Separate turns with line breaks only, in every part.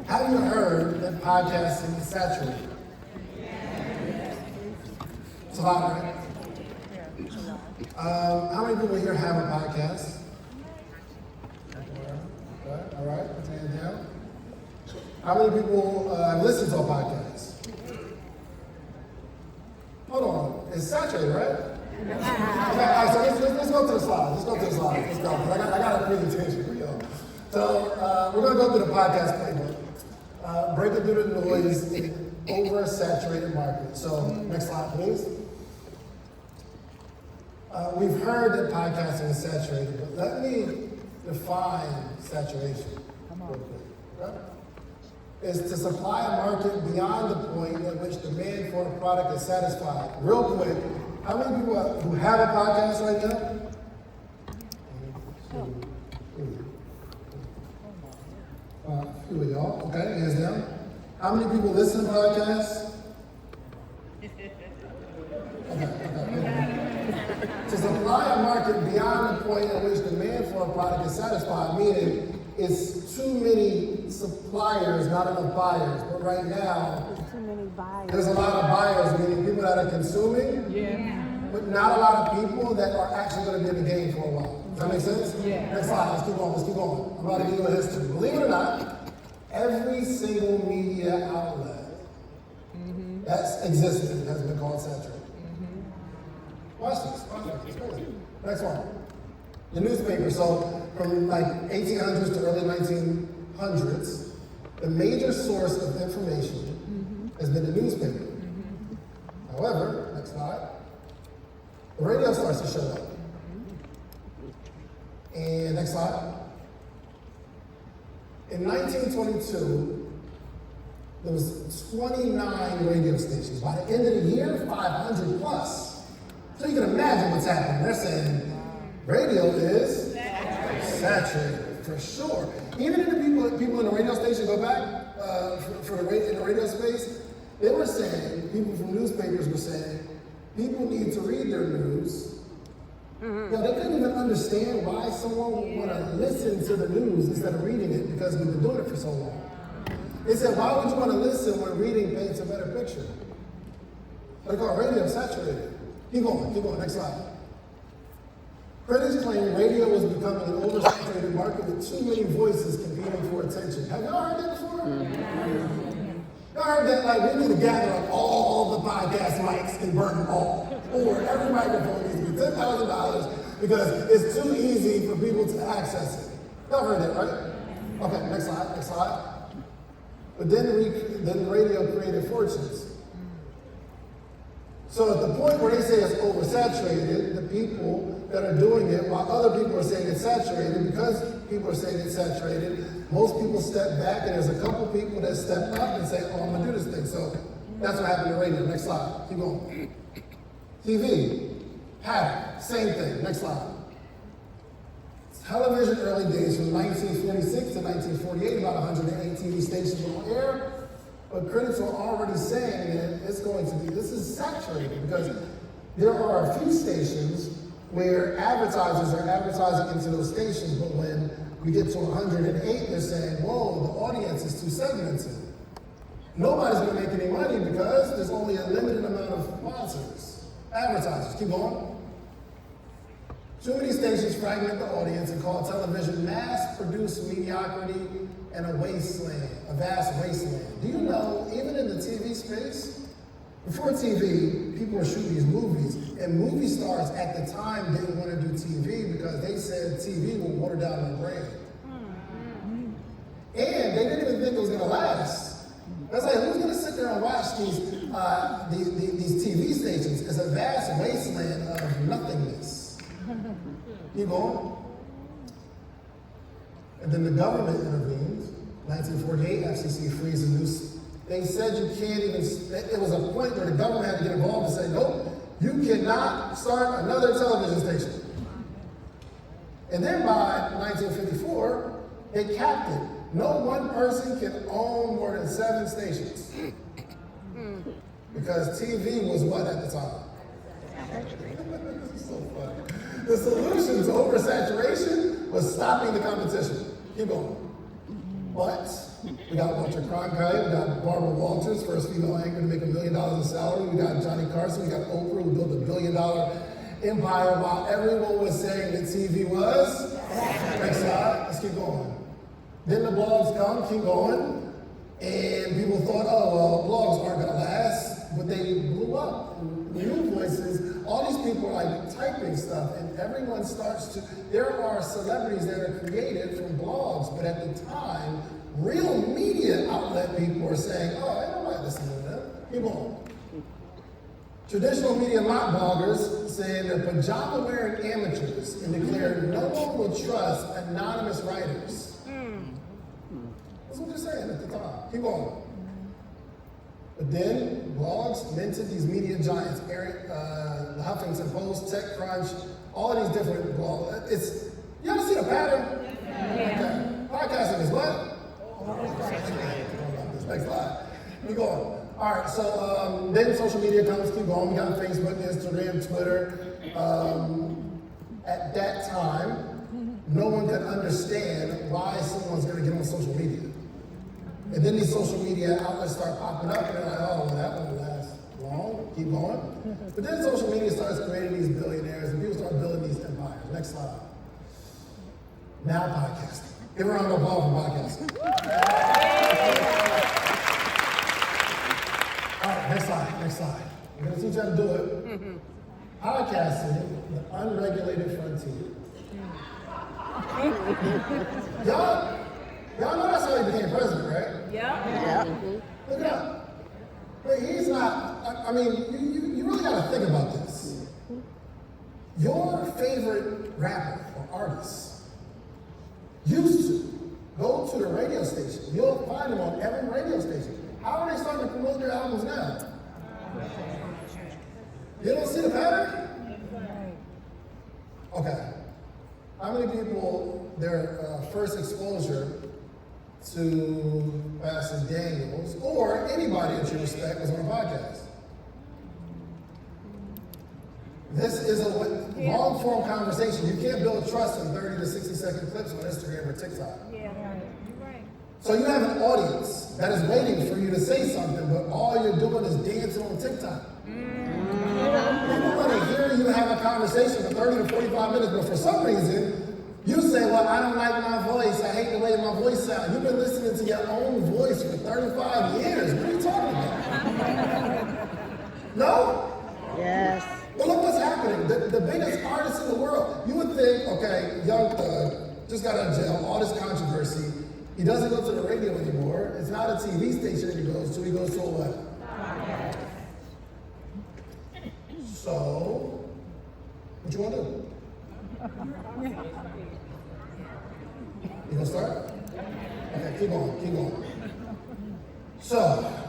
Have you heard that podcasting is saturated? It's a lot, right? How many people here have a podcast? Okay, all right, put your hand down. How many people have listened to a podcast? Hold on, it's saturated, right? Okay, all right, so let's go to the slides. Let's go. 'Cause I got a presentation for y'all. So we're going to go through the podcast playbook. Breaking through the noise in an oversaturated market. So next slide, please. We've heard that podcasting is saturated, but let me define saturation real quick. Okay? Is to supply a market beyond the point at which demand for a product is satisfied. Real quick, how many people who have a podcast right now? A few of y'all. Okay, hands down. How many people listen to podcasts? Okay. To supply a market beyond the point at which demand for a product is satisfied, meaning it's too many suppliers, not enough buyers. But right now, there's a lot of buyers, meaning people that are consuming, but not a lot of people that are actually going to be in the game for a while. Does that make sense?
Yeah.
Next slide, let's keep going. I'm about to give you a history. Believe it or not, every single media outlet that's existed has been called saturated. Watch this. Next one. The newspaper. So from like 1800s to early 1900s, the major source of information has been the newspaper. However, next slide, the radio starts to show up. And next slide. In 1922, there was 29 radio stations. By the end of the year, 500 plus. So you can imagine what's happening. They're saying radio is saturated for sure. Even if the people in the radio station go back in the radio space, they were saying, people from newspapers were saying, people need to read their news. They couldn't even understand why someone would want to listen to the news instead of reading it because we've been doing it for so long. They said, why would you want to listen when reading paints a better picture? They call radio saturated. Keep going, next slide. Critics claim radio was becoming an oversaturated market with too many voices competing for attention. Have y'all heard that before? Y'all heard that, like, we need to gather up all the podcast mics and burn them all. Or every microphone needs to be $10,000 because it's too easy for people to access it. Y'all heard that, right? Okay, next slide. But then radio created fortunes. So at the point where they say it's oversaturated, the people that are doing it, while other people are saying it's saturated, because people are saying it's saturated, most people step back, and there's a couple people that step up and say, oh, I'm going to do this thing. So that's what happened to radio. Next slide. Keep going. TV. Pattern. Same thing. Next slide. Television early days from 1946 to 1948, about 108 TV stations were on air. But critics are already saying that this is saturated because there are a few stations where advertisers are advertising into those stations, but when we get to 108, they're saying, whoa, the audience is too segmented. Nobody's gonna make any money because there's only a limited amount of sponsors, advertisers. Keep going. Too many stations fragment the audience and call television mass-produced mediocrity and a wasteland, a vast wasteland. Do you know, even in the TV space, before TV, people were shooting these movies, and movie stars at the time didn't want to do TV because they said TV will water down their brand. And they didn't even think it was going to last. That's like, who's going to sit there and watch these TV stations? It's a vast wasteland of nothingness. Keep going. And then the government intervened. 1948, FCC frees the news. They said you can't even, it was a point where the government had to get involved and say, nope, you cannot start another television station. And then by 1954, they capped it. No one person can own more than 7 stations. Because TV was what at the time? This is so funny. The solution to oversaturation was stopping the competition. Keep going. But we got Walter Cronkite, we got Barbara Walters, first female anchor to make $1 million in salary. We got Johnny Carson, we got Oprah, who built $1 billion empire while everyone was saying that TV was. Next slide, let's keep going. Then the blogs come, keep going, and people thought, oh, well, blogs aren't gonna last, but they blew up. New voices, all these people are like typing stuff, and everyone starts to, there are celebrities that are created from blogs, but at the time, real media outlet people are saying, oh, ain't nobody listening to them. Keep on. Traditional media mock bloggers saying they're pajama-wearing amateurs and declare no one will trust anonymous writers. That's what they're saying at the time. Keep on. But then blogs minted these media giants, the Huffington Post, TechCrunch, all of these different blogs. You ever see a pattern? Yeah. Okay. Podcasting is what? Next slide. Keep going. All right, so then social media comes, keep going. We got Facebook, Instagram, Twitter. At that time, no one could understand why someone's gonna get on social media. And then these social media outlets start popping up, and they're like, oh, well, that won't last long, keep going. But then social media starts creating these billionaires, and people start building these empires. Next slide. Now podcasting. Give a round of applause for podcasting. All right, next slide. I'm gonna teach you how to do it. Podcasting, the unregulated frontier. Y'all know that's how he became president, right?
Yeah.
Look it up. But he's not, I mean, you really gotta think about this. Your favorite rapper or artist used to go to the radio station. You'll find them on every radio station. How are they starting to promote their albums now? You don't see the pattern? Okay. How many people, their first exposure to Pastor Daniels or anybody that you respect was on a podcast? This is a long form conversation. You can't build trust in 30 to 60 second clips on Instagram or TikTok.
Yeah, right.
So you have an audience that is waiting for you to say something, but all you're doing is dancing on TikTok. People want to hear you have a conversation for 30 to 45 minutes, but for some reason, you say, well, I don't like my voice. I hate the way my voice sounds. You've been listening to your own voice for 35 years. What are you talking about? No?
Yes.
But look what's happening. The biggest artists in the world. You would think, okay, Young Thug just got out of jail, all this controversy. He doesn't go to the radio anymore. It's not a TV station that he goes to. He goes to a what? So, what you want to do? You gonna start? Okay, keep going. So,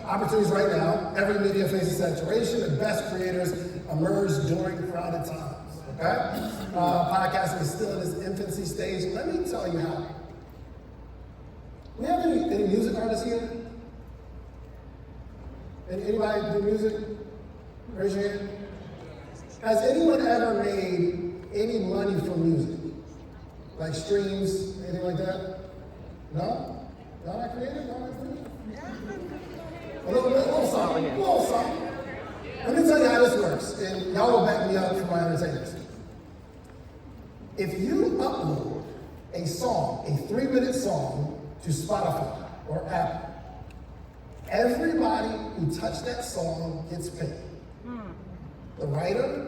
opportunities right now. Every media faces saturation. The best creators emerge during crowded times. Okay? Podcasting is still in its infancy stage. Let me tell you how. We have any music artists here? Anybody do music? Raise your hand. Has anyone ever made any money from music? Like streams, anything like that? No? Y'all not creative? Y'all not creative? A little something. Let me tell you how this works, and y'all will back me up for my entertainers. If you upload a song, a 3-minute song, to Spotify or Apple, everybody who touched that song gets paid. The writer,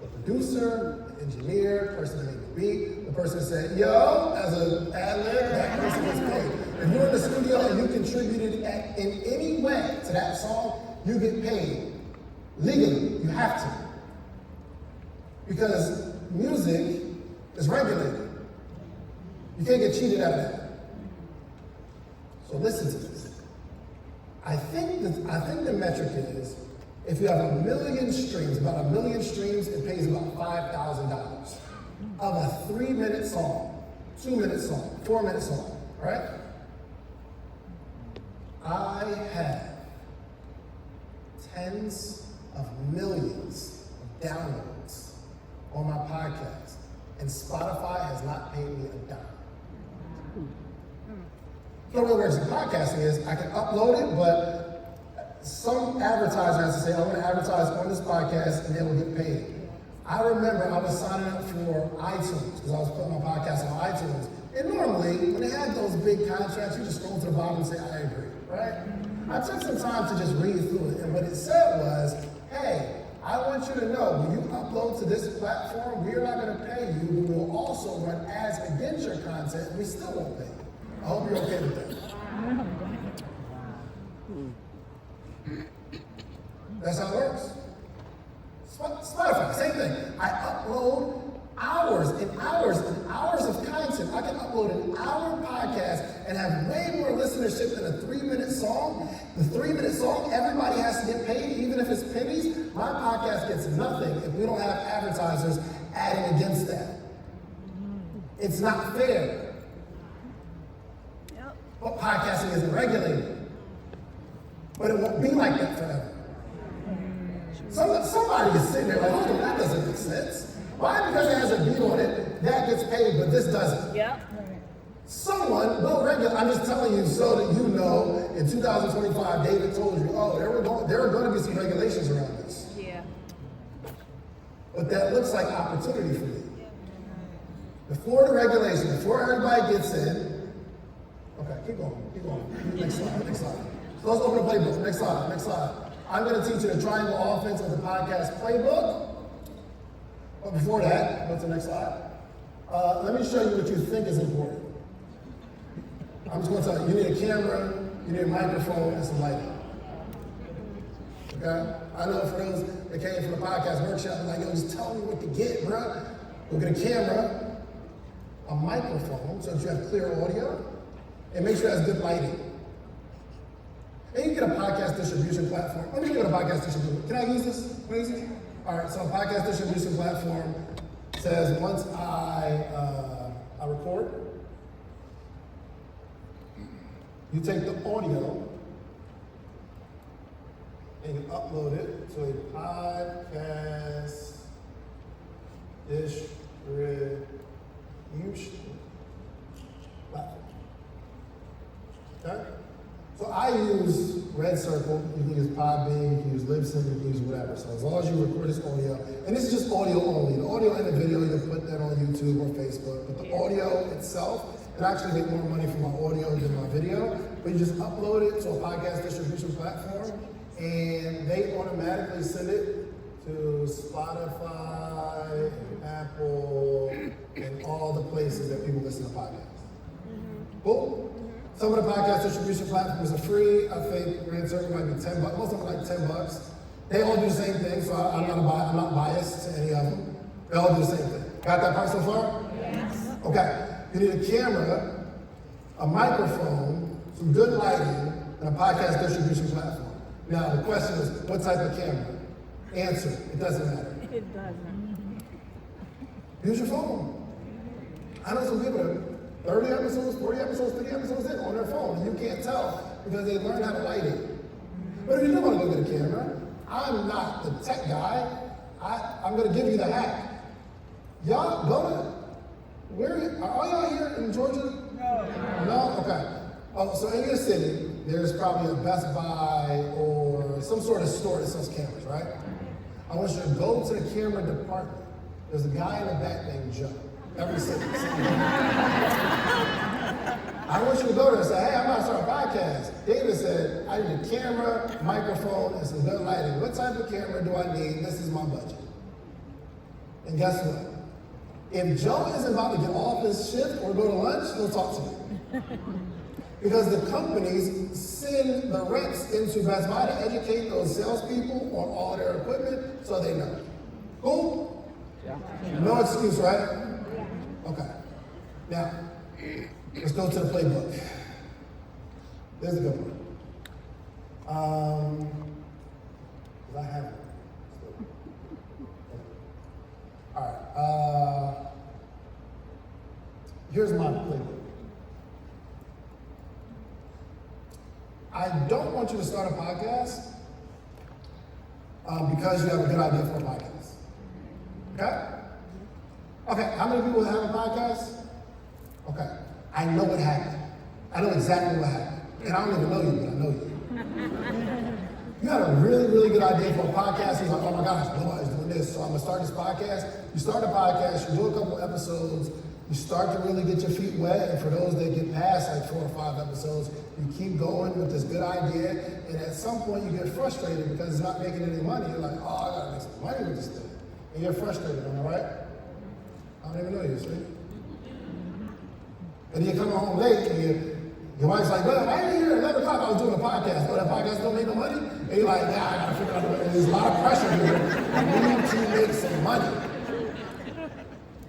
the producer, the engineer, the person that made the beat, the person that said, yo, as an ad-lib, that person gets paid. If you're in the studio and you contributed in any way to that song, you get paid. Legally, you have to. Because music is regulated. You can't get cheated out of that. So listen to this. I think the metric is, if you have 1 million streams, about 1 million streams, it pays about $5,000 of a 3-minute song, 2-minute song, 4-minute song, right? I have tens of millions of downloads on my podcast, and Spotify has not paid me a dime. The way it works in podcasting is I can upload it, but some advertiser has to say, I'm going to advertise on this podcast and they will get paid. I remember I was signing up for iTunes because I was putting my podcast on iTunes. And normally, when they had those big contracts, you just scroll to the bottom and say, I agree, right? I took some time to just read through it. And what it said was, hey, I want you to know, when you upload to this platform, we're not going to pay you, but we'll also run ads against your content, and we still won't pay you. I hope you're okay with that. That's how it works. Spotify, same thing. I upload hours and hours and hours of content. I can upload an hour podcast and have way more listenership than a 3-minute song. The 3-minute song, everybody has to get paid, even if it's pennies. My podcast gets nothing if we don't have advertisers adding against that. It's not fair. Yep. But podcasting isn't regulated. But it won't be like that forever. Somebody is sitting there like, oh, that doesn't make sense. Why? Because it has a beat on it, that gets paid, but this doesn't. Yeah. Someone will regulate. I'm just telling you so that you know, in 2025, David told you, oh, there are going to be some regulations around this. Yeah. But that looks like opportunity for me. Before the regulation, before everybody gets in, okay, keep going. Next slide. So let's open the playbook. Next slide. I'm going to teach you the triangle offense of the podcast playbook. But before that, go to the next slide. Let me show you what you think is important. I'm just going to tell you, you need a camera, you need a microphone, and some lighting. Okay? I know for those that came from the podcast workshop, they're like, yo, just tell me what to get, bro. We'll get a camera, a microphone, so that you have clear audio, and make sure it has good lighting. And you can get a podcast distribution platform. Let me show you what a podcast distribution. Can I use this? All right, so a podcast distribution platform says once I record, you take the audio and you upload it to a podcast distribution platform. Okay? So I use Red Circle, you can use Podbean, you can use Libsyn, you can use whatever. So as long as you record this audio, and this is just audio only. The audio and the video, you can put that on YouTube or Facebook, but the audio itself, it actually make more money from my audio than my video, but you just upload it to a podcast distribution platform, and they automatically send it to Spotify, and Apple, and all the places that people listen to podcasts. Cool? Some of the podcast distribution platforms are free. I think Red Circle might be $10. Most of them are like $10. They all do the same thing, so I'm not biased to any of them. They all do the same thing. Got that part so far? Yes. Okay. You need a camera, a microphone, some good lighting, and a podcast distribution platform. Now the question is, what type of camera? Answer, it doesn't matter.
It doesn't.
Use your phone. I know some people that 30 episodes, 40 episodes, 50 episodes in on their phone. And you can't tell because they learn how to light it. But if you do want to go get a camera, I'm not the tech guy. I'm going to give you the hack. Y'all go to, are y'all here in Georgia? No? Okay. Oh, so in your city, there's probably a Best Buy or some sort of store that sells cameras, right? I want you to go to the camera department. There's a guy in the back named Joe. Every city. I want you to go there and say, hey, I'm about to start a podcast. David said, I need a camera, microphone, and some good lighting. What type of camera do I need? This is my budget. And guess what? If Joe isn't about to get off his shift or go to lunch, he'll talk to me. Because the companies send the reps into Best Buy to educate those salespeople on all their equipment so they know. Cool? Yeah. No excuse, right? Okay. Now, let's go to the playbook. There's a good one. I have it. All right. Here's my playbook. I don't want you to start a podcast because you have a good idea for a podcast. Okay? Okay, how many people have a podcast? Okay, I know what happened. I know exactly what happened. And I don't even know you, but I know you. You had a really, really good idea for a podcast. He's like, oh my gosh, nobody's doing this, so I'm gonna start this podcast. You start a podcast, you do a couple episodes, you start to really get your feet wet, and for those that get past like 4 or 5 episodes, you keep going with this good idea, and at some point you get frustrated because it's not making any money. You're like, oh, I gotta make some money with this thing. And you're frustrated, am I right? I don't even know you, see? And you come home late, and your wife's like, well, I didn't hear at 11 o'clock I was doing a podcast. Oh, that podcast don't make no money? And you're like, nah, I gotta figure out a way. And there's a lot of pressure here. You need to make some money.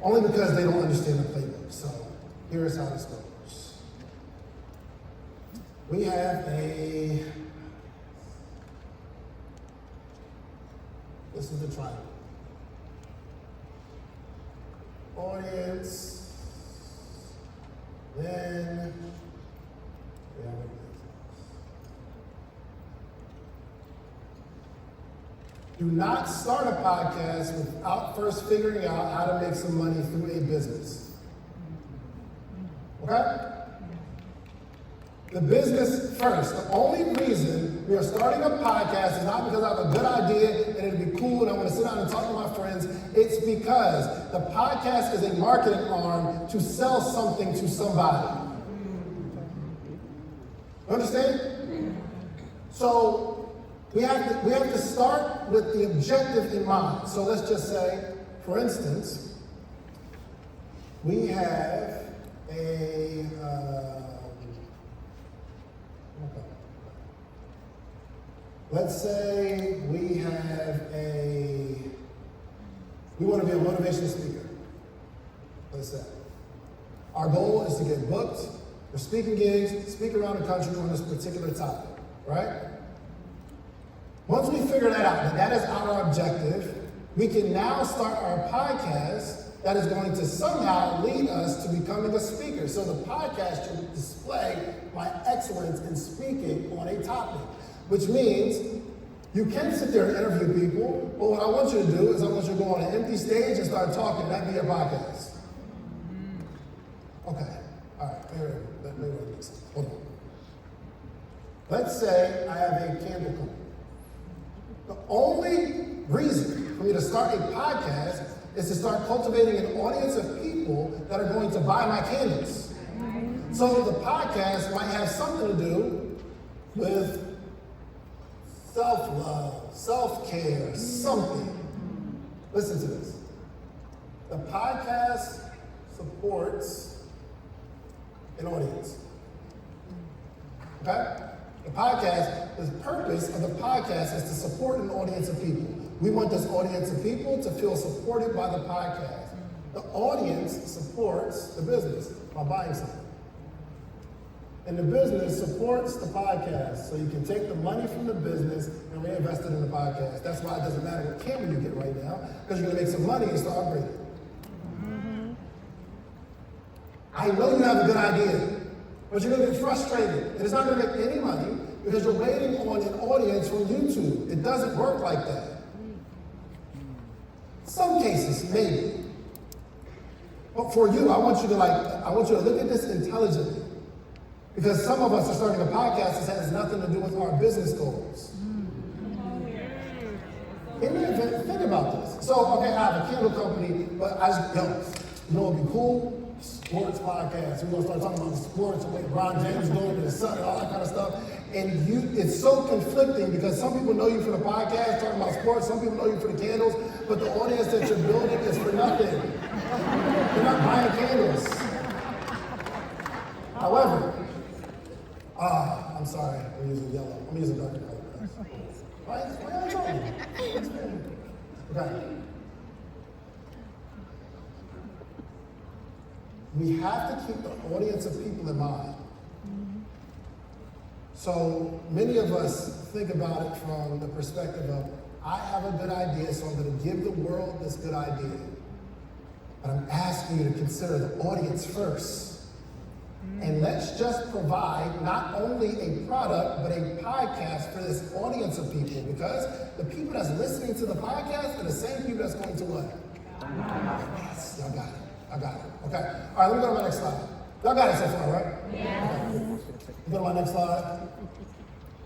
Only because they don't understand the playbook. So here's how this goes. We have this is the triangle. Audience, then we have a business. Do not start a podcast without first figuring out how to make some money through a business. Okay? The business first. The only reason we are starting a podcast is not because I have a good idea and it'd be cool and I want to sit down and talk to my friends. It's because the podcast is a marketing arm to sell something to somebody. You understand? So we have to start with the objective in mind. So let's just say, for instance, we have a let's say we want to be a motivational speaker. Let's say our goal is to get booked for speaking gigs, speak around the country on this particular topic, right? Once we figure that out, that is our objective, we can now start our podcast that is going to somehow lead us to becoming a speaker. So the podcast should display my excellence in speaking on a topic, which means you can sit there and interview people, but what I want you to do is I want you to go on an empty stage and start talking. That'd be your podcast. Okay, all right, let me make sense. Hold on. Let's say I have a candle company. The only reason for me to start a podcast is to start cultivating an audience of people that are going to buy my candles. So the podcast might have something to do with self-love, self-care, something. Listen to this. The podcast supports an audience. Okay? The purpose of the podcast is to support an audience of people. We want this audience of people to feel supported by the podcast. The audience supports the business by buying something. And the business supports the podcast. So you can take the money from the business and reinvest it in the podcast. That's why it doesn't matter what camera you get right now, because you're going to make some money and start upgrading. I know you have a good idea, but you're going to get frustrated. And it's not going to make any money because you're waiting on an audience from YouTube. It doesn't work like that. Some cases, maybe. But for you, I want you to look at this intelligently. Because some of us are starting a podcast that has nothing to do with our business goals. In the event, think about this. So, okay, I have a candle company, but you know what'd be cool? Sports podcast. We're gonna start talking about sports and what LeBron James doing to the sun and all that kind of stuff. And it's so conflicting because some people know you for the podcast, talking about sports, some people know you for the candles, but the audience that you're building is for nothing. You're not buying candles. However, I'm sorry, I'm using yellow. I'm using darker color. Right? Okay. We have to keep the audience of people in mind. So many of us think about it from the perspective of, I have a good idea, so I'm going to give the world this good idea. But I'm asking you to consider the audience first. And let's just provide not only a product, but a podcast for this audience of people, because the people that's listening to the podcast are the same people that's going to what? Yes, y'all got it. I got it. Okay. All right, let me go to my next slide. Y'all got it so far, right? Yeah. Go to my next slide.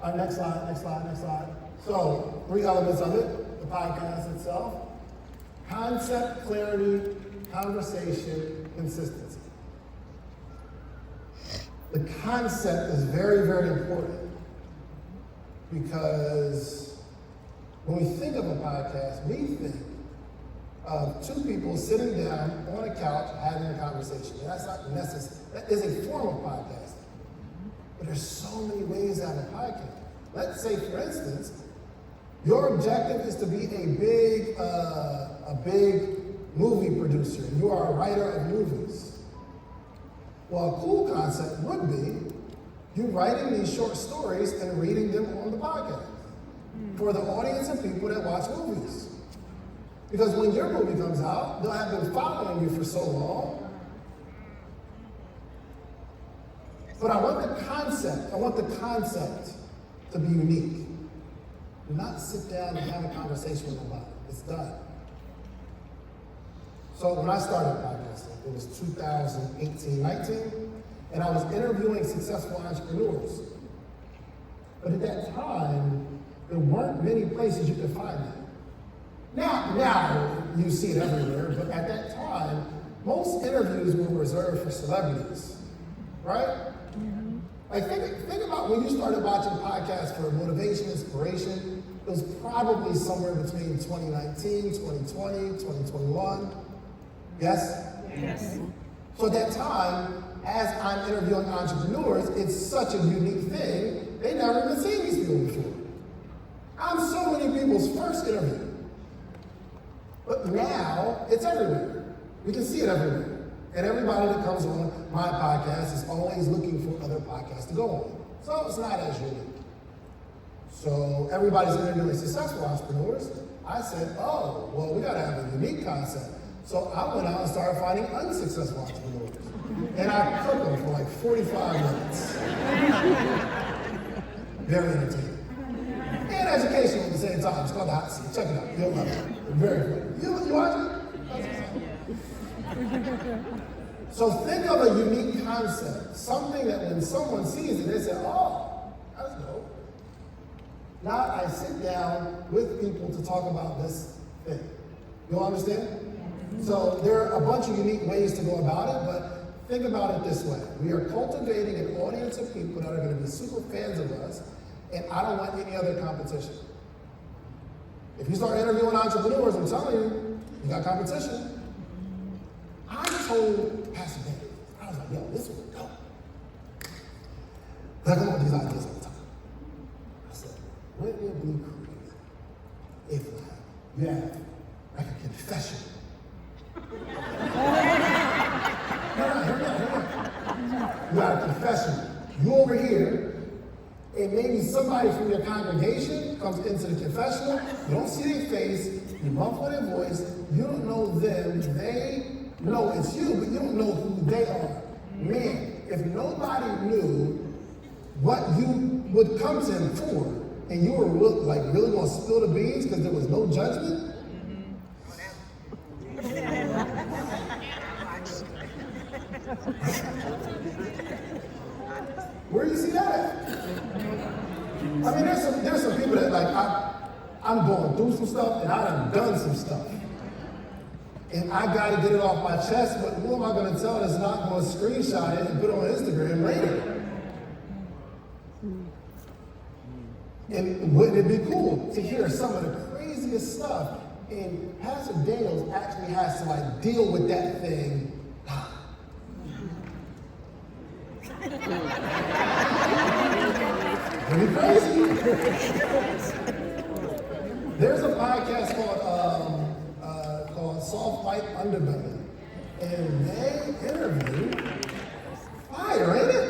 All right, next slide. So, 3 elements of it, the podcast itself. Concept, clarity, conversation, consistency. The concept is very, very important because when we think of a podcast, we think of 2 people sitting down on a couch having a conversation. And that's not necessary. That is a form of podcasting. But there's so many ways to have a podcast. Let's say, for instance, your objective is to be a big movie producer. You are a writer of movies. Well, a cool concept would be you writing these short stories and reading them on the podcast for the audience of people that watch movies. Because when your movie comes out, they'll have been following you for so long. But I want the concept to be unique. Do not sit down and have a conversation with nobody. It's done. So when I started podcasting, it was 2018-19, and I was interviewing successful entrepreneurs. But at that time, there weren't many places you could find that. Now you see it everywhere, but at that time, most interviews were reserved for celebrities, right? Like think about when you started watching podcasts for motivation, inspiration. It was probably somewhere between 2019, 2020, 2021. Yes? Yes. So at that time, as I'm interviewing entrepreneurs, it's such a unique thing. They never even seen these people before. I'm so many people's first interview. But now, it's everywhere. We can see it everywhere. And everybody that comes on my podcast is always looking for other podcasts to go on. So it's not as unique. So everybody's interviewing successful entrepreneurs. I said, oh, well, we gotta have a unique concept. So I went out and started finding unsuccessful entrepreneurs. And I cooked them for like 45 minutes. Very entertaining. And educational at the same time. It's called The Hot Seat. Check it out. You'll love it. Very funny. You watch it? So think of a unique concept. Something that when someone sees it, they say, oh, that's dope. Now I sit down with people to talk about this thing. You all understand? So there are a bunch of unique ways to go about it, but think about it this way. We are cultivating an audience of people that are going to be super fans of us, and I don't want any other competition. If you start interviewing entrepreneurs, I'm telling you, you got competition. I told Pastor David, I was like, yo, this would go. I come up with these ideas all the time. I said, wouldn't it be crazy if you have like a confession? Hear me out. You got a confession. You over here, and maybe somebody from your congregation comes into the confessional. You don't see their face. You muffle their voice. You don't know them. They know it's you, but you don't know who they are. Man, if nobody knew what you would come to him for, and you were really going to spill the beans because there was no judgment. Where do you see that at? I mean, there's some people that I'm going through some stuff and I done some stuff. And I gotta get it off my chest, but who am I gonna tell that's not gonna screenshot it and put it on Instagram later? And wouldn't it be cool to hear some of the craziest stuff? And Pastor Daniels actually has to deal with that thing. Pretty crazy. There's a podcast called Soft Light Underbelly, and they interview fire, ain't it?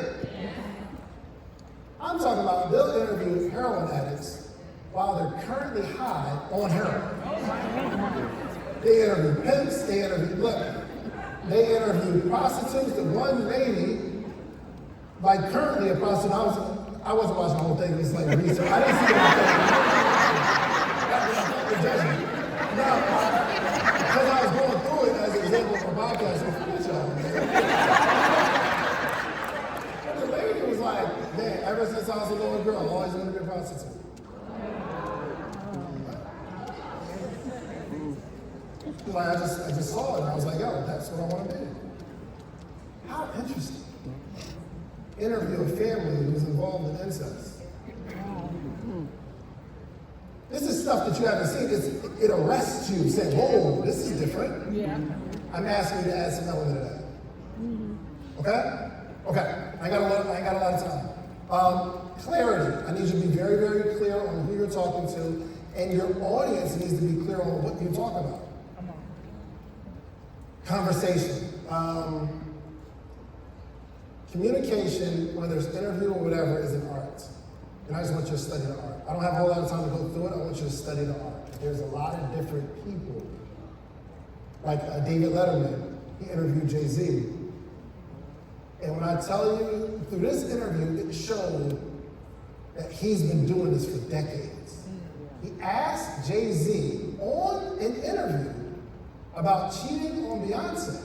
I'm talking about they'll interview heroin addicts while they're currently high on heroin. They interview pimps, they interview prostitutes. The one lady, currently a prostitute, I wasn't watching the whole thing, it's like research. I didn't see the whole thing. Because I was going through it as an example for podcast. since I was a little girl. I always wanted to be a prostitute. Like, I just saw it and I was like, yo, that's what I want to be. How interesting. Interview a family who was involved in incest. This is stuff that you haven't seen. It arrests you, saying, whoa, this is different.
Yeah.
I'm asking you to add some element of that. Okay? Okay. I ain't got a lot of time. Clarity. I need you to be very, very clear on who you're talking to, and your audience needs to be clear on what you talk about. Conversation. Communication, whether it's interview or whatever, is an art. And I just want you to study the art. I don't have a whole lot of time to go through it. I want you to study the art. There's a lot of different people. Like David Letterman, he interviewed Jay-Z. And when I tell you, through this interview, it showed that he's been doing this for decades. He asked Jay-Z on an interview about cheating on Beyonce.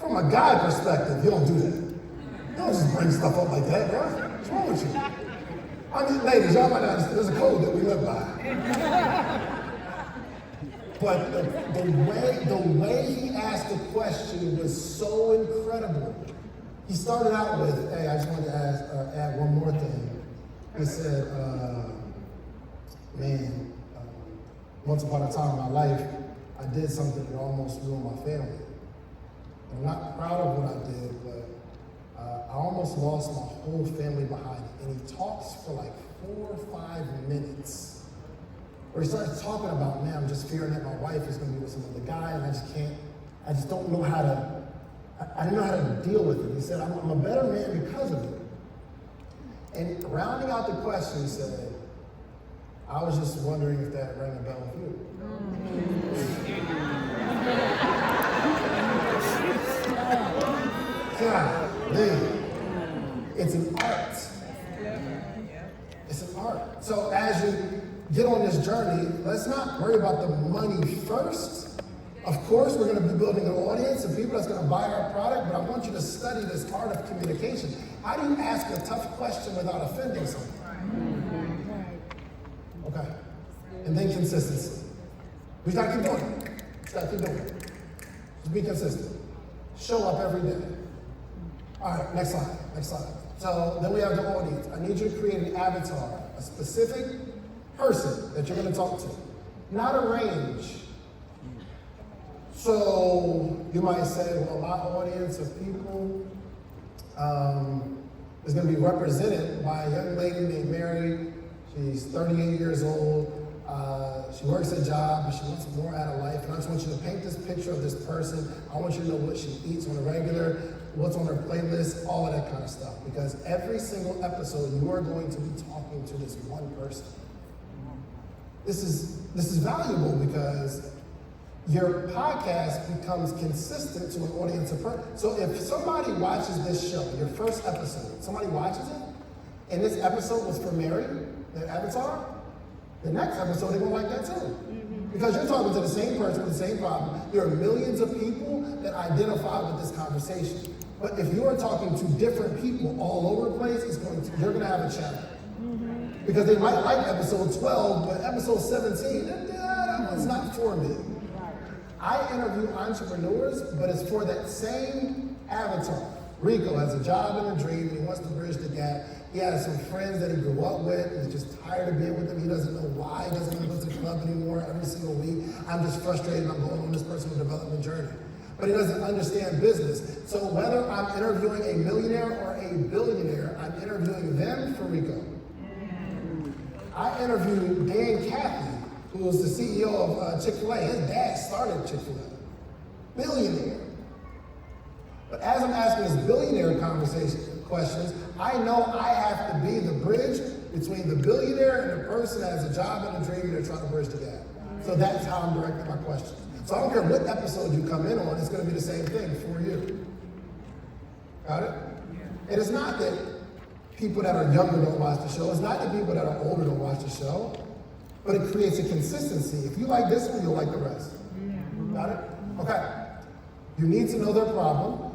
From a guy perspective, you don't do that. You don't just bring stuff up like that, bro. What's wrong with you? I mean, ladies, y'all might not understand. There's a code that we live by. But the way he asked the question was so incredible. He started out with, hey, I just wanted to add one more thing. He said, once upon a time in my life, I did something that almost ruined my family. I'm not proud of what I did, but I almost lost my whole family behind it. And he talks for like 4 or 5 minutes, where he starts talking about, man, I'm just fearing that my wife is going to be with some other guy, and I just don't know how to, I didn't know how to deal with it. He said, I'm a better man because of it. And rounding out the question, he said, I was just wondering if that rang a bell with you. God, man, it's an art. It's an art. So as you get on this journey, let's not worry about the money first. Of course, we're going to be building an audience of people that's going to buy our product, but I want you to study this art of communication. How do you ask a tough question without offending someone? Okay. And then consistency. We just got to keep doing it. Just got to keep doing it. Just be consistent. Show up every day. All right, next slide. Next slide. So then we have the audience. I need you to create an avatar, a specific person that you're going to talk to, not a range. So you might say, well, my audience of people is going to be represented by a young lady named Mary. She's 38 years old. She works a job, but she wants more out of life. And I just want you to paint this picture of this person. I want you to know what she eats on a regular, what's on her playlist, all of that kind of stuff. Because every single episode, you are going to be talking to this one person. This is valuable because your podcast becomes consistent to an audience of person. So if somebody watches this show, your first episode, somebody watches it, and this episode was for Mary, their avatar, the next episode they're gonna like that too. Because you're talking to the same person with the same problem. There are millions of people that identify with this conversation. But if you are talking to different people all over the place, you're gonna have a challenge. Because they might like episode 12, but episode 17, that one's not for me. I interview entrepreneurs, but it's for that same avatar. Rico has a job and a dream, and he wants to bridge the gap. He has some friends that he grew up with, and he's just tired of being with them. He doesn't know why he doesn't want to go to the club anymore every single week. I'm just frustrated, I'm going on this personal development journey. But he doesn't understand business. So whether I'm interviewing a millionaire or a billionaire, I'm interviewing them for Rico. I interviewed Dan Cathy, who was the CEO of Chick-fil-A. His dad started Chick-fil-A. Billionaire. But as I'm asking this billionaire questions, I know I have to be the bridge between the billionaire and the person that has a job and a dream and they're trying to bridge the gap. So that's how I'm directing my questions. So I don't care what episode you come in on, it's going to be the same thing for you. Got it? And it's not that people that are younger don't watch the show. It's not that people that are older don't watch the show. But it creates a consistency. If you like this one, you'll like the rest. Got it? Okay. You need to know their problem.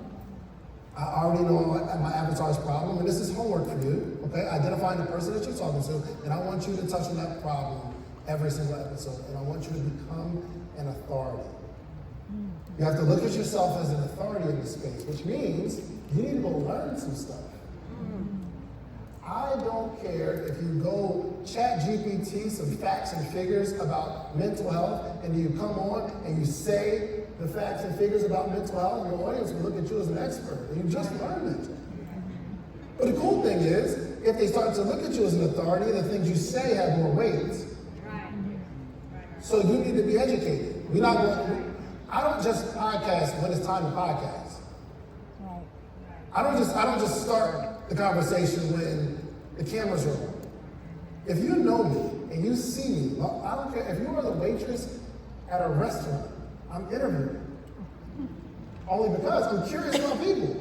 I already know my avatar's problem, and this is homework for you, okay? Identifying the person that you're talking to, and I want you to touch on that problem every single episode, and I want you to become an authority. You have to look at yourself as an authority in the space, which means you need to go learn some stuff. I don't care if you go chat GPT some facts and figures about mental health, and you come on and you say the facts and figures about mental health, your audience will look at you as an expert, and you just learned it. But the cool thing is, if they start to look at you as an authority, the things you say have more weight. So you need to be educated. I don't just podcast when it's time to podcast. I don't just start the conversation when the cameras are on. If you know me and you see me, I don't care if you are the waitress at a restaurant, I'm interviewing. Only because I'm curious about people.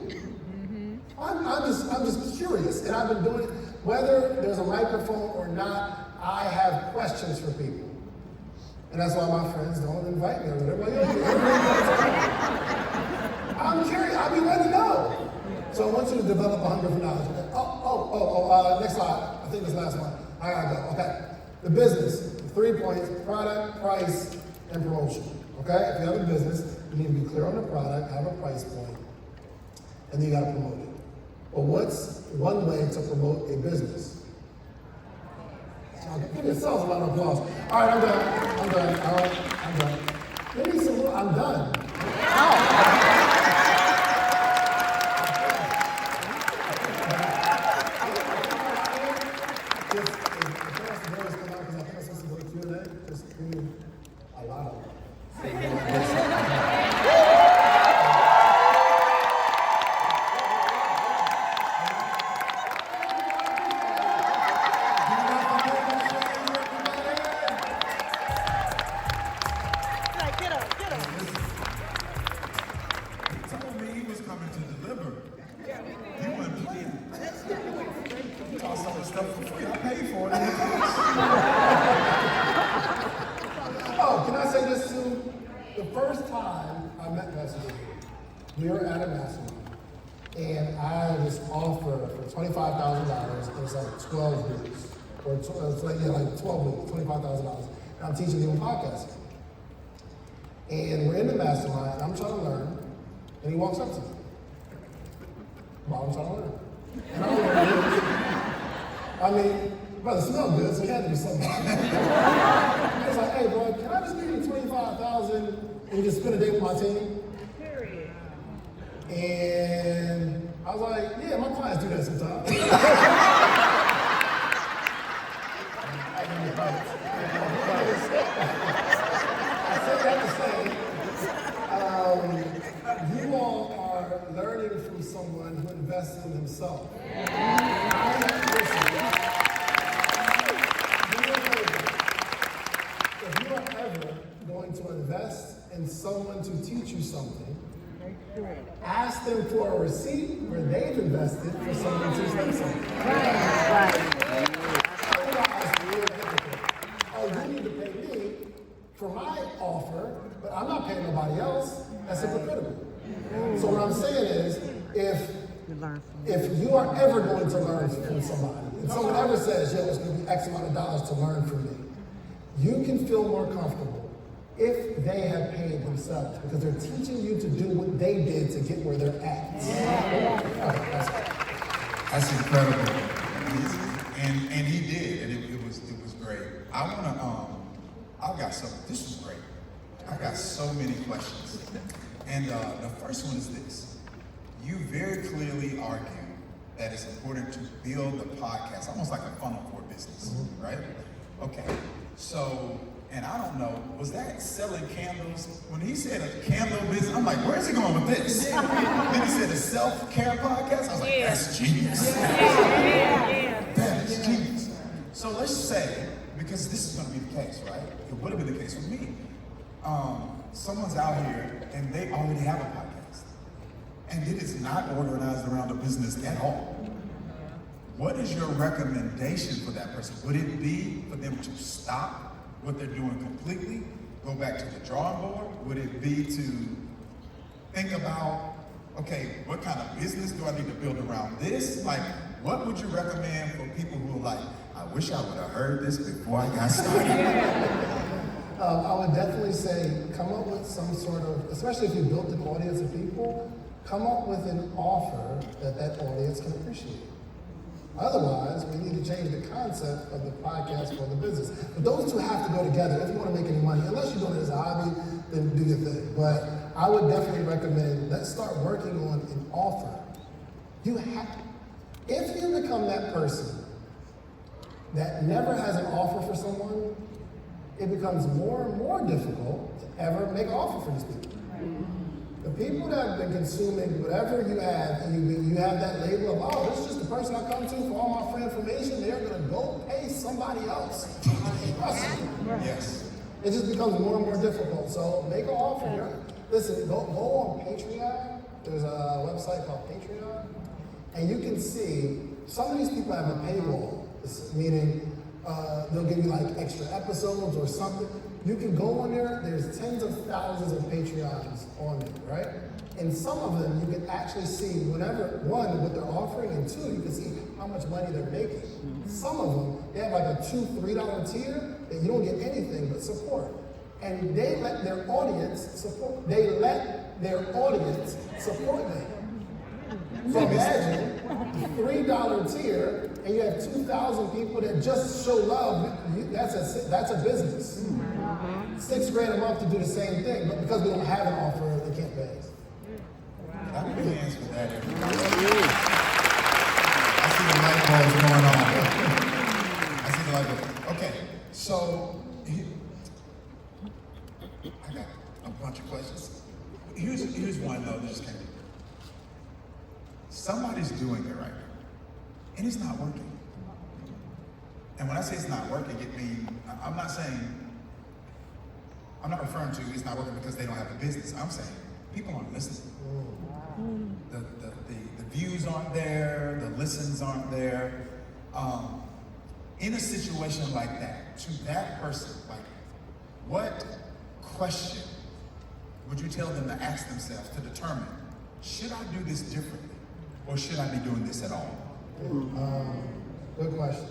I'm just curious, and I've been doing it whether there's a microphone or not. I have questions for people. And that's why my friends don't invite me or whatever. I'm curious. I'll be ready to know. So I want you to develop a hunger for knowledge. Next slide. I think this last one. I gotta go. Okay. The business. 3 points: product, price, and promotion. Okay. If you have a business, you need to be clear on the product, have a price point, and then you gotta promote it. But what's one way to promote a business? Give yourselves a lot of applause. All right, I'm done. All right, I'm done. Maybe some more. I'm done. A lot of we were at a mastermind, and I was offered for $25,000. It was like 12 weeks, or like 12 weeks, $25,000. And I'm teaching people podcasting. And we're in the mastermind, and I'm trying to learn, and he walks up to me. Well, I'm trying to learn. And I'm learning. I mean, brother, smelled good, so he had to do something. I was like, hey, bro, can I just give you $25,000 and you just spend a day with my team? And I was like, yeah, my clients do that sometimes. I said that to say, you all are learning from someone who invests in himself. If you are ever going to invest in someone to teach you something, ask them for a receipt where they've invested for someone to teach them something. Right. Oh, you need to pay me for my offer, but I'm not paying nobody else. That's hypocritical. So what I'm saying is, if you are ever going to learn from somebody, if someone ever says, yo, it's going to be X amount of dollars to learn from me, you can feel more comfortable if they have paid themselves, because they're teaching you to do what they did to get where they're at.
That's incredible. And he did, and it was great. I've got something. This was great. I got so many questions. And the first one is this. You very clearly argue that it's important to build the podcast, almost like a funnel for business, right? Okay, so, and I don't know, was that selling candles? When he said a candle business, I'm like, where's he going with this? Then he said a self-care podcast. I was like, that's genius. That is genius. So let's say, because this is going to be the case, right? It would have been the case with me. Someone's out here and they already have a podcast. And it is not organized around a business at all. What is your recommendation for that person? Would it be for them to stop what they're doing completely, go back to the drawing board? Would it be to think about, okay, what kind of business do I need to build around this? Like, what would you recommend for people who are like, I wish I would have heard this before I got started?
I would definitely say come up with some sort of, especially if you built an audience of people, come up with an offer that audience can appreciate. Otherwise, we need to change the concept of the podcast for the business. But those two have to go together if you want to make any money. Unless you're doing it as a hobby, then do your thing. But I would definitely recommend, let's start working on an offer. If you become that person that never has an offer for someone, it becomes more and more difficult to ever make an offer for these people. The people that have been consuming whatever you have, and you have that label of, oh, this is just the person I come to for all my free information, they're gonna go pay somebody else.
Yes.
It just becomes more and more difficult. So make an offer. Listen, go on Patreon. There's a website called Patreon, and you can see some of these people have a paywall, meaning they'll give you like extra episodes or something. You can go on there, there's tens of thousands of Patreons on there, right? And some of them, you can actually see whatever, one, what they're offering, and two, you can see how much money they're making. Some of them, they have like a $2, $3 tier that you don't get anything but support. And they let their audience support them. So imagine a $3 tier, and you have 2,000 people that just show love. That's a business. $6 grand a month to do the same thing, but because we don't have an offer, they can't pay us.
I can really answer that. I see the light bulbs going on. I see the light bulbs. Okay, so I got a bunch of questions. Here's one though that just came. Somebody's doing it right now, and it's not working. And when I say it's not working, it means I'm not referring to it's not working because they don't have a business. I'm saying people aren't listening. The views aren't there, the listens aren't there. In a situation like that, to that person, like, what question would you tell them to ask themselves to determine, should I do this differently? Or should I be doing this at all?
Good question.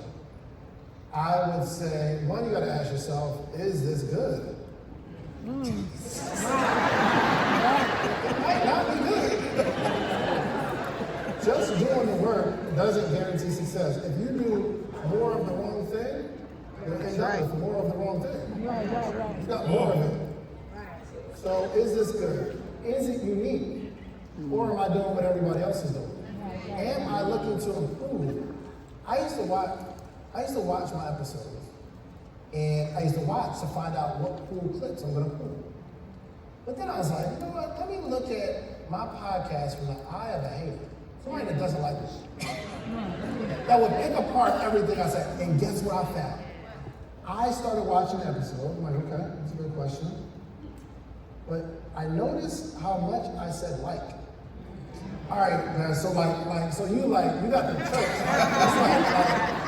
I would say, one, you gotta ask yourself, is this good? It might not be good. Just doing the work doesn't guarantee success. If you do more of the wrong thing, you'll end up with more of the wrong thing. It's not more of it. So is this good? Is it unique? Or am I doing what everybody else is doing? Am I looking to improve? I used to watch my episodes, and I used to watch to find out what cool clips I'm gonna pull. But then I was like, you know what? Let me look at my podcast from the eye of a hater. Somebody that doesn't like me. That would pick apart everything I said. And guess what I found? I started watching the episode. I'm like, okay, that's a good question. But I noticed how much I said like. All right, man, so so you got the church.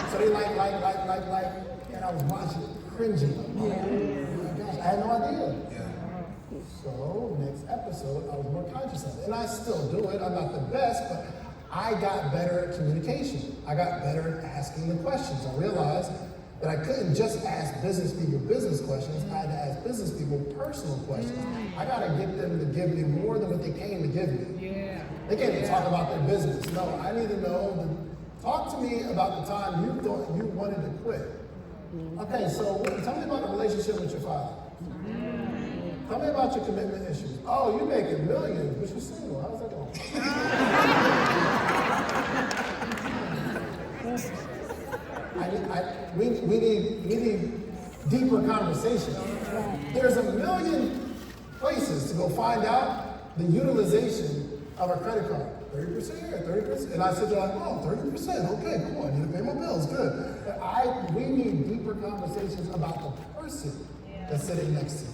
So they like, and I was watching it, cringing. Oh my gosh, I had no idea. Yeah. So next episode, I was more conscious of it. And I still do it, I'm not the best, but I got better at communication. I got better at asking the questions. I realized that I couldn't just ask business people business questions, I had to ask business people personal questions. I gotta get them to give me more than what they came to give me. Yeah. They can't even talk about their business. No, I need to know, talk to me about the time you thought you wanted to quit. Okay, so tell me about the relationship with your father. Tell me about your commitment issues. Oh, you're making millions, but you're single. How's that going? We need deeper conversation. There's a million places to go find out the utilization of a credit card. 30% here, 30%. And I said, like, oh, 30%, okay, cool, I need to pay my bills, good. But we need deeper conversations about the person that's sitting next to you.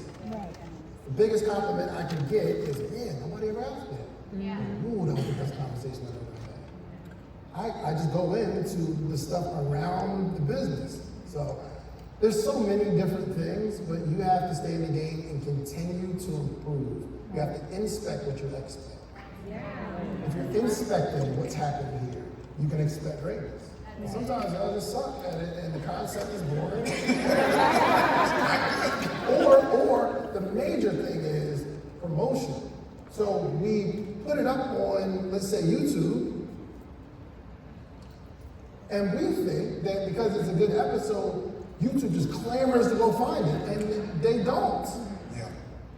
The biggest compliment I can get is, man, nobody ever asked me that. Yeah. Ooh, that was the best conversation I've ever had. I just go into the stuff around the business. So there's so many different things, but you have to stay in the game and continue to improve. You have to inspect what you expect. If you're inspecting what's happening here, you can expect greatness. And sometimes y'all just suck at it and the concept is boring. or the major thing is promotion. So we put it up on, let's say, YouTube, and we think that because it's a good episode, YouTube just clamors to go find it, and they don't.
Yeah.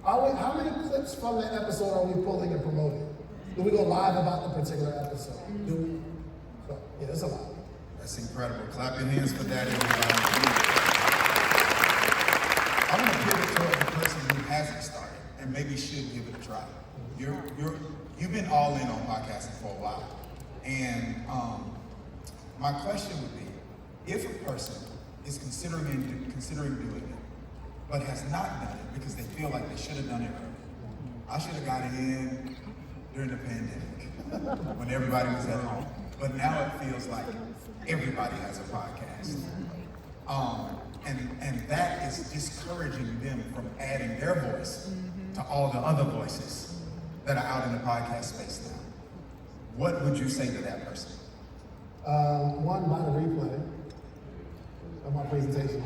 How many clips from that episode are we pulling and promoting? Do we go live about the particular episode? So, yeah, that's a lot.
That's incredible. Clap your hands for that, everybody. I want to pivot toward the person who hasn't started and maybe should give it a try. You've been all in on podcasting for a while, and my question would be, if a person is considering doing it, but has not done it because they feel like they should have done it earlier. I should have got it in during the pandemic when everybody was at home, but now it feels like everybody has a podcast. And that is discouraging them from adding their voice to all the other voices that are out in the podcast space now. What would you say to that person?
One, buy the replay of my presentation.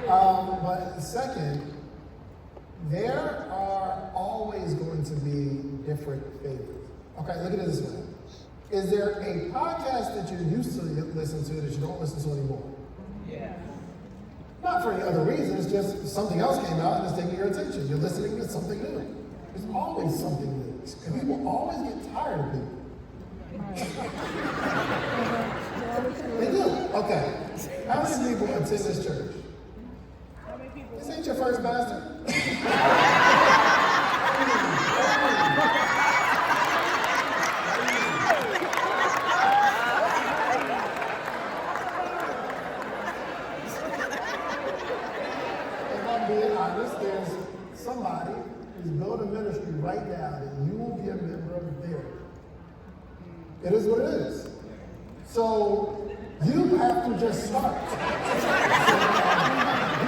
But second, there are always going to be different favorites. Okay, look at it this way. Is there a podcast that you used to listen to that you don't listen to anymore?
Yeah.
Not for any other reason, it's just something else came out and it's taking your attention. You're listening to something new. There's always something new. And people always get tired of people. They do. Okay. How many people attend this church?
How many people?
This ain't your first pastor. If I'm being honest, there's somebody who's building a ministry right now that you will be a member of their. It is what it is. So you have to just start. You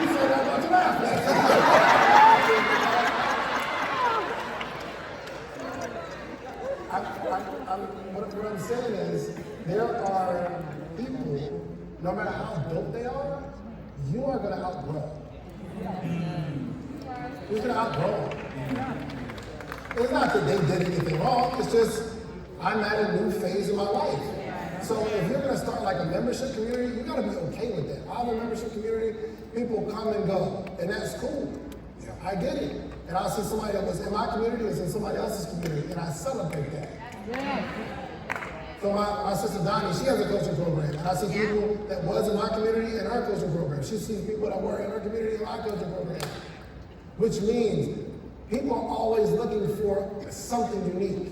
said that about your last What I'm saying is, there are people, no matter how dope they are, you are going to outgrow. You're going to outgrow them. It's not that they did anything wrong, it's just, I'm at a new phase of my life. So if you're gonna start like a membership community, you gotta be okay with that. I have a membership community, people come and go, and that's cool.
Yeah.
I get it. And I see somebody that was in my community is in somebody else's community, and I celebrate that. So my sister Donnie, she has a coaching program, and I see people that was in my community in her coaching program. She sees people that were in her community in my coaching program. Which means people are always looking for something unique.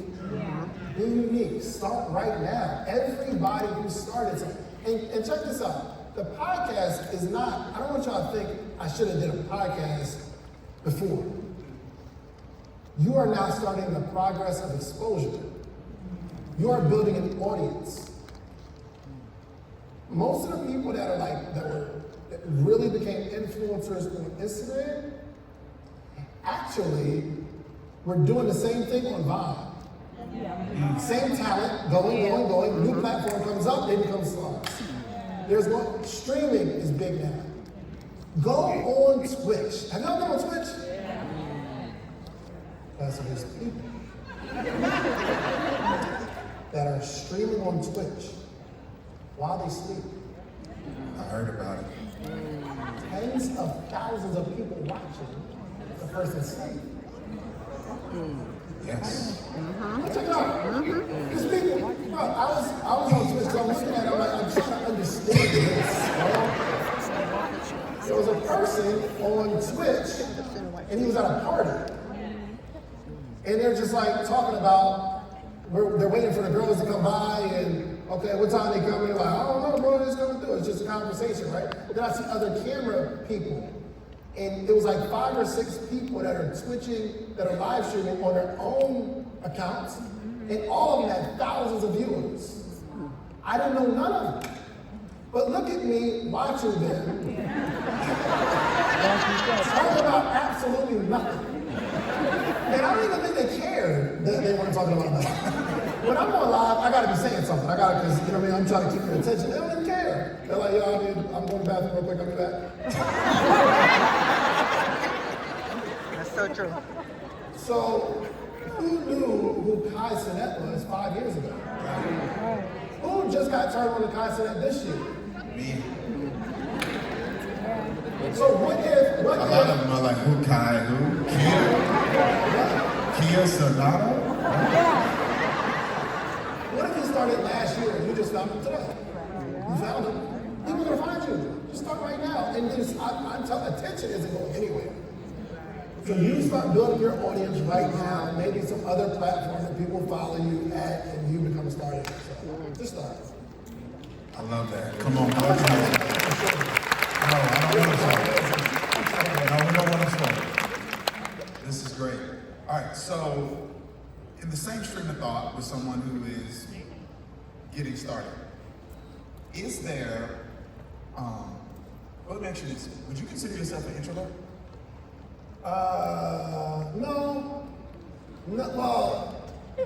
Be unique. Start right now. Everybody who started something. And check this out. The podcast is not, I don't want y'all to think I should have did a podcast before. You are now starting the progress of exposure. You are building an audience. Most of the people that really became influencers on Instagram actually were doing the same thing on Vine. Same talent, going. New platform comes up, they become stars. There's one, streaming is big now. Go on Twitch. Have y'all been on Twitch? That's what there's people that are streaming on Twitch while they sleep.
I heard about it.
Tens of thousands of people watching the person sleep.
Yes.
Check it out. These people, bro, I was on Twitch, so I'm looking at it, I'm trying to understand this. There was a person on Twitch, and he was at a party. And they're just like talking about, they're waiting for the girls to come by, and okay, what time they come in? Like, I don't know, bro, what it's coming through. It's just a conversation, right? But then I see other camera people. And it was like 5 or 6 people that are twitching, that are live streaming on their own accounts, and all of them had thousands of viewers. I didn't know none of them. But look at me watching them talk about absolutely nothing. And I don't even think they cared that they weren't talking about that. When I'm on live, I gotta be saying something. I gotta, because you know what I mean, I'm trying to keep your attention. They don't even care. They're like, yo, dude, I'm going to the bathroom real quick, I'll be back.
That's so true.
So, who knew who Kai Cenat was 5 years ago? Who just got turned on to Kai Cenat this year?
Me.
So what
A lot of them are like, who Kai, who? Kia Sonata?
What if you started last year and you just found him today? You found him. People are gonna find you. Just start right now. And then I'm telling, attention isn't going anywhere. So you start building your audience right now. Maybe some other platform that people follow you at, and you become a star. So just start.
I love that. Come on, no, I don't want to talk. No, we don't want to talk. This is great. All right, so in the same stream of thought with someone who is getting started, is there, well, let me ask you this. Would you consider yourself an introvert?
No. Well, it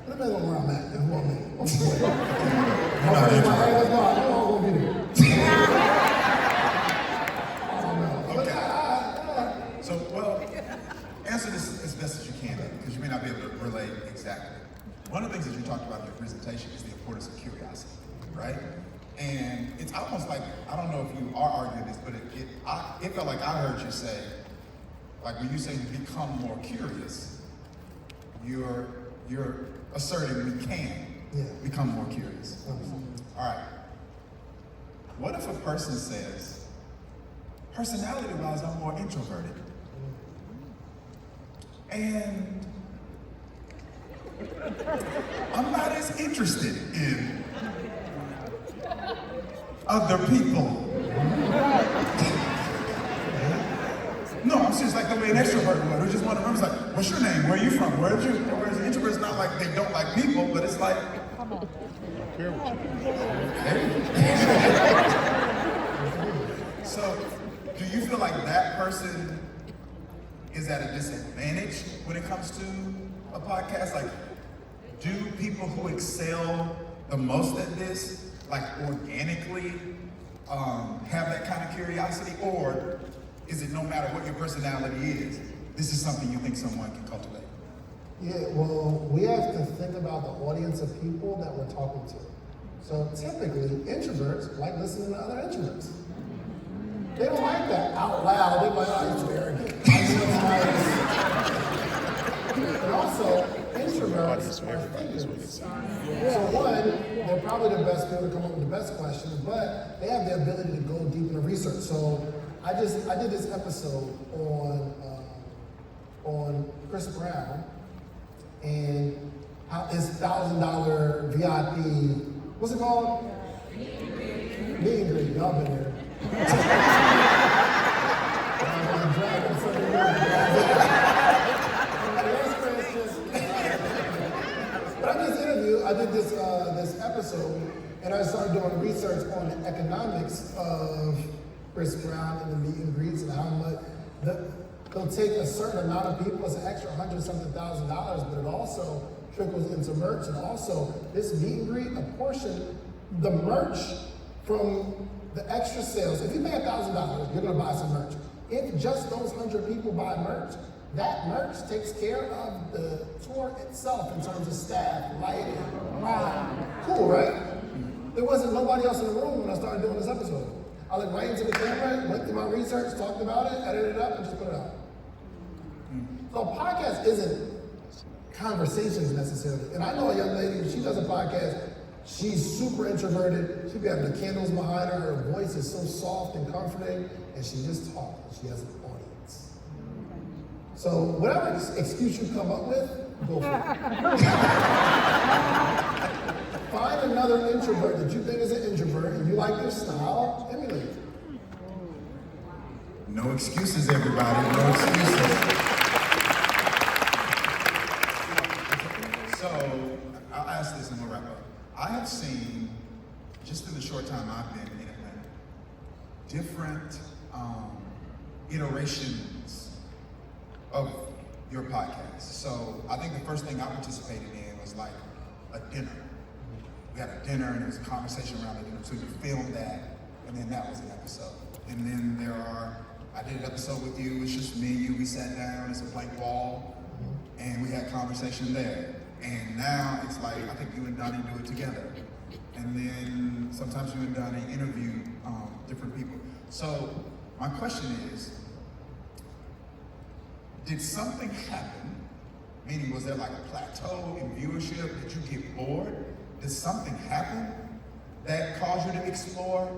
depends on where I'm at and who I'm at.
You're not an introvert.
I'm all gonna be there.
Okay. So, well, answer this as best as you can, because you may not be able to relate exactly. One of the things that you talked about in your presentation is the importance of curiosity, right? And it's almost like, I don't know if you are arguing this, but it felt like I heard you say, like when you say become more curious, you're asserting we can become more curious. All right. What if a person says, personality-wise, I'm more introverted? And I'm not as interested in other people. No, I'm serious, like the way an extrovert would. We just want to remember, it's like, what's your name? Where are you from? Whereas an introvert's not like they don't like people, but it's like, so, do you feel like that person is at a disadvantage when it comes to a podcast? Like, do people who excel the most at this, like organically, have that kind of curiosity? Or is it no matter what your personality is, this is something you think someone can cultivate?
Yeah, well, we have to think about the audience of people that we're talking to. So typically, introverts like listening to other introverts. They don't like that out loud. They're like, oh, it's arrogant. And also, introverts are thinkers. So one, they're probably the best people to come up with the best questions, but they have the ability to go deep into research. So I did this episode on Chris Brown and how his $1,000 VIP, what's it called? Meet and greet. Y'all been there. But I just interviewed, I did this episode, and I started doing research on the economics of Chris Brown and the meet and greets and how much they'll take a certain amount of people, it's an extra $100-something thousand, but it also trickles into merch, and also this meet and greet, a portion, the merch from the extra sales. If you pay $1,000, you're gonna buy some merch. If just those 100 people buy merch, that merch takes care of the tour itself in terms of staff, lighting. Cool, right? There wasn't nobody else in the room when I started doing this episode. I looked right into the camera, went through my research, talked about it, edited it up, and just put it out. So a podcast isn't conversations necessarily. And I know a young lady, she does a podcast, she's super introverted, she be having the candles behind her, her voice is so soft and comforting, and she just talks, she has an audience. So whatever excuse you come up with, go for it. Find another introvert that you think is an introvert and you like their style, emulate it.
No excuses, everybody, no excuses. So, I'll ask this and we'll wrap up. I have seen, just in the short time I've been in Atlanta, different iterations of your podcast. So I think the first thing I participated in was like a dinner. We had a dinner and there was a conversation around the dinner. So you filmed that, and then that was an episode. And then I did an episode with you. It's just me and you. We sat down. It's a blank wall, and we had conversation there. And now it's like I think you and Donnie do it together. And then sometimes you and Donnie interview different people. So my question is, did something happen? Meaning, was there like a plateau in viewership? Did you get bored? Did something happen that caused you to explore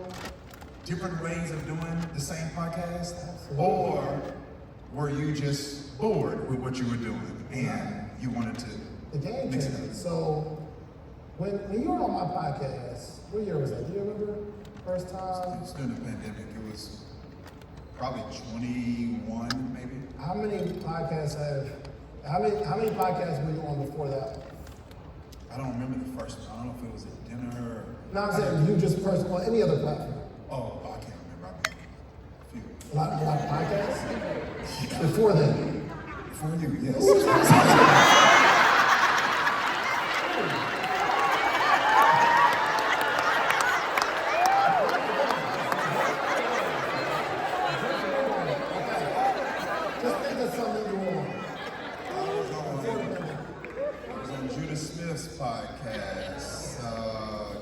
different ways of doing the same podcast? Or were you just bored with what you were doing and you wanted to
The game
mix it
changed.
up?
So when you were on my podcast, what year was that? Do you remember? First time?
It's during the pandemic. It was probably 21, maybe.
How many podcasts were you on before that?
I don't remember the first one. I don't know if it was a dinner or...
No, I'm saying you just personally on any other platform.
Oh, I can't remember. I mean, a few.
A lot of podcasts? Before then.
For you, yes.
Just think of something you want.
I was on Judah Smith's podcast,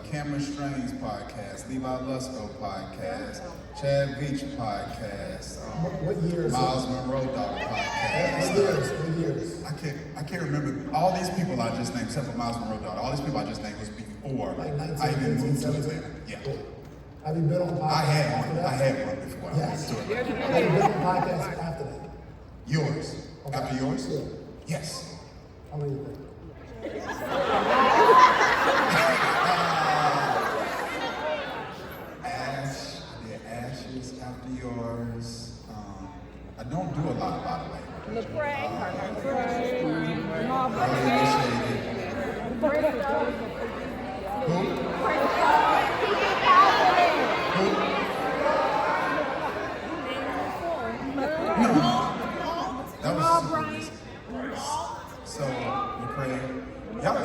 Cameron Strain's podcast, Levi Lusko podcast, Chad Beach podcast,
What years?
Miles Monroe Dog podcast.
What years?
I can't remember all these people I just named, except for Miles Monroe Dog. All these people I just named was before
Like 19,
I even
18,
moved to
17?
Atlanta. Yeah.
Have you been on podcasts
I had
after
one.
that?
I had one before I
Yes.
went to Atlanta.
Have you been on podcasts after that?
Yours.
Okay.
After yours?
Yeah.
Yes.
How many you think?
Ashes after yours. I don't do a lot, by the way.
Lecrae,
Early initiated. Who? That was so Lecrae. Y'all,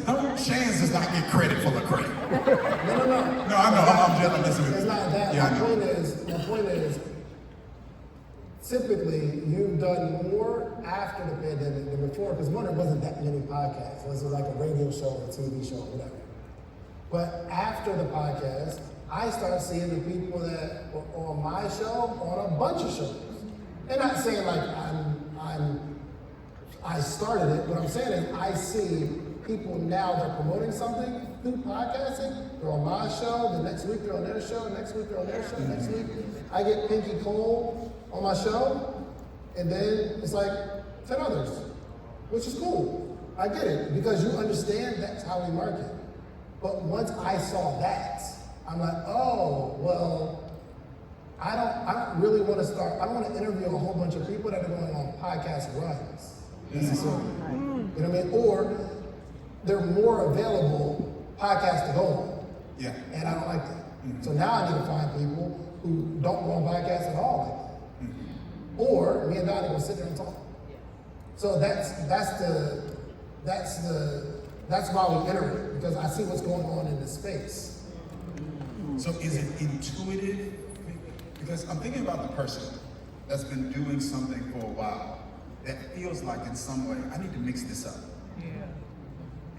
no Shans does not get credit for Lecrae.
No.
No, I know. I'm listening.
It's not that.
Yeah, I
My
know.
point is, typically you've done more after the pandemic than before, because one, there wasn't that many podcasts. It was like a radio show or a TV show, whatever. But after the podcast, I started seeing the people that were on my show on a bunch of shows. And not saying like I started it. What I'm saying is I see people now that are promoting something through podcasting. They're on my show. The next week they're on their show. Next week they're on their show. Next week I get Pinky Cole on my show, and then it's like 10 others, which is cool. I get it because you understand that's how we market. But once I saw that, I'm like, oh well. I don't really want to start. I don't want to interview a whole bunch of people that are going on podcast runs necessarily. You know what I mean? Or they're more available podcasts to go on.
Yeah.
And I don't like that. So now I need to find people who don't go on podcasts at all like that. Or me and Donnie will sit there and talk. So that's why we enter it, because I see what's going on in the space.
So is it intuitive? Because I'm thinking about the person that's been doing something for a while that feels like in some way, I need to mix this up.
Yeah.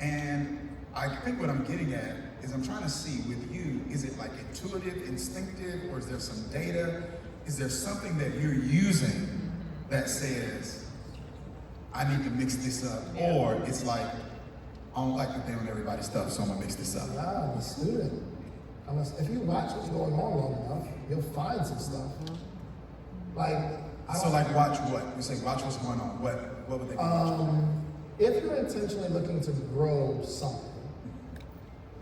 And I think what I'm getting at is I'm trying to see with you, is it like intuitive, instinctive, or is there some data? Is there something that you're using that says, I need to mix this up? Or it's like, I don't like to play on everybody's stuff, so I'm gonna mix this up.
Nah, I'm a student. If you watch what's going on long enough, you'll find some stuff. Like,
Like watch what? You say watch what's going on. What would they be watching?
if you're intentionally looking to grow something,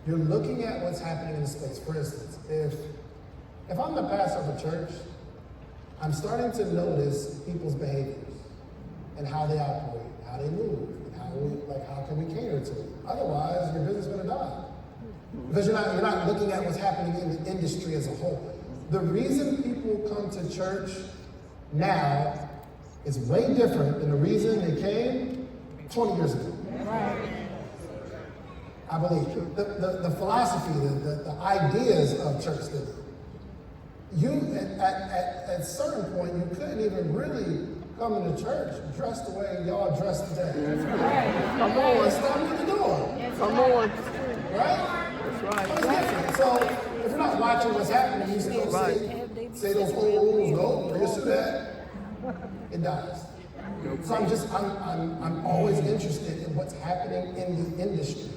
you're looking at what's happening in the space. For instance, if I'm the pastor of a church, I'm starting to notice people's behaviors and how they operate, how they move, and how can we cater to it. Otherwise, your business is going to die. Because you're not looking at what's happening in the industry as a whole. The reason people come to church now is way different than the reason they came 20 years ago. I believe the philosophy, the ideas of church that you at a certain point you couldn't even really come into church dressed the way y'all dress today.
Come on.
Stop at the door.
Come on.
Right?
That's right.
It's different. So if you're not watching what's happening, you still say those old rules go, or you see that, it dies. So I'm always interested in what's happening in the industry.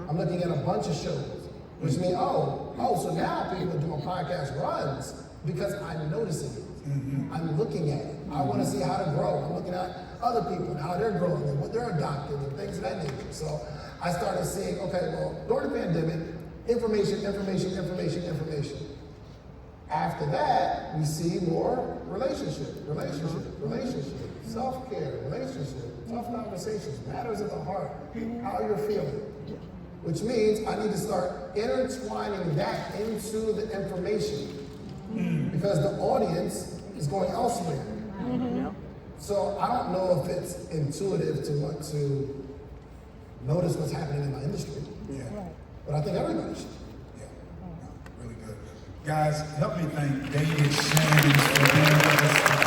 I'm looking at a bunch of shows, which means, so now people are doing podcast runs because I'm noticing it. I'm looking at it. I want to see how to grow. I'm looking at other people and how they're growing and what they're adopting and things of that nature. So I started seeing, okay, well, during the pandemic, information. After that, we see more relationship, self-care, tough conversations, matters of the heart, how you're feeling. Which means I need to start intertwining that into the information because the audience is going elsewhere. So I don't know if it's intuitive to want to notice what's happening in my industry.
Yeah.
But I think everybody should.
Yeah. No, really good. Guys, help me thank David Shannon for being with us today.